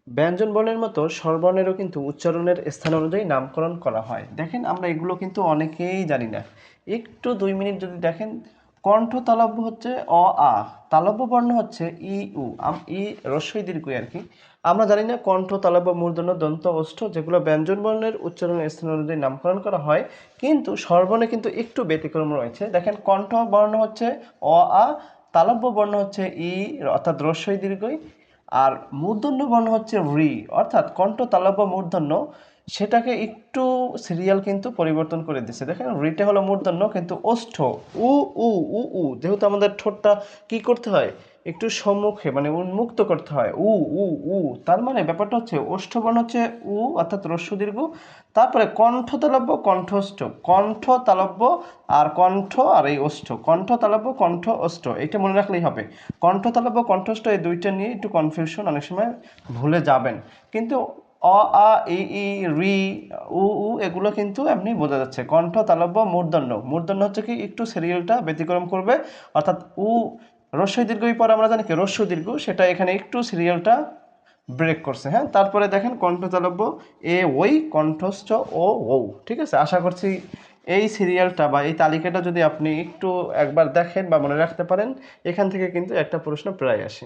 ব্যঞ্জন বর্ণের মতো স্বরবর্ণেরও কিন্তু উচ্চারণের স্থান অনুযায়ী নামকরণ করা হয়। দেখেন আমরা এগুলো কিন্তু অনেকেই জানি না। একটু 2 মিনিট যদি দেখেন, কণ্ঠ তালব্য হচ্ছে অ আ, তালব্য বর্ণ হচ্ছে ই উ, ই রস্বই দীর্ঘ আর কি। আমরা জানি না কণ্ঠ তালব্য মূর্ধন্য দন্ত ওষ্ঠ যেগুলো ব্যঞ্জন বর্ণের উচ্চারণের স্থান অনুযায়ী নামকরণ করা হয়, কিন্তু স্বরবর্ণে কিন্তু একটু ব্যতিক্রম রয়েছে। দেখেন কণ্ঠ বর্ণ হচ্ছে অ আ, তালব্য বর্ণ হচ্ছে ই অর্থাৎ রস্বই দীর্ঘই, আর মূর্ধন্য বর্ণ হচ্ছে রি অর্থাৎ কণ্ঠ তালব্য মূর্ধন্য। সেটাকে একটু সিরিয়াল কিন্তু পরিবর্তন করে দিচ্ছে। দেখেন রিটা হলো মূর্ধন্য কিন্তু ওষ্ঠ উ উ উ উ, যেহেতু আমাদের ঠোঁটটা কি করতে হয়, একটু সম্মুখে মানে উন্মুক্ত করতে হয়, উ উ উ, তার মানে ব্যাপারটা হচ্ছে ওষ্ঠ বর্ণ হচ্ছে উ অর্থাৎ হ্রস্ব দীর্ঘ। তারপরে কণ্ঠ তালব্য কণ্ঠস্থ, কণ্ঠ তালব্য আর কণ্ঠ আর এই ওষ্ঠ, কণ্ঠ তালব্য কণ্ঠ ওষ্ঠ, এটা মনে রাখলেই হবে। কণ্ঠ তালব্য কণ্ঠস্থ এই দুইটা নিয়ে একটু কনফিউশন অনেক সময় ভুলে যাবেন, কিন্তু অ আ ই ই রি উ উ এগুলো কিন্তু এমনি বোঝা যাচ্ছে। কণ্ঠ তালব্য মূর্ধন্য, মূর্ধন্য হচ্ছে কি একটু সিরিয়ালটা ব্যতিক্রম করবে, অর্থাৎ উ রস্বই দীর্ঘই পরে আমরা জানি কি রস্য দীর্ঘ, সেটা এখানে একটু সিরিয়ালটা ব্রেক করছে। হ্যাঁ, তারপরে দেখেন কণ্ঠ তালব্য এ ওই, কণ্ঠস্থ ও ও। ঠিক আছে, আশা করছি এই সিরিয়ালটা বা এই তালিকাটা যদি আপনি একটু একবার দেখেন বা মনে রাখতে পারেন, এখান থেকে কিন্তু একটা প্রশ্ন প্রায় আসে।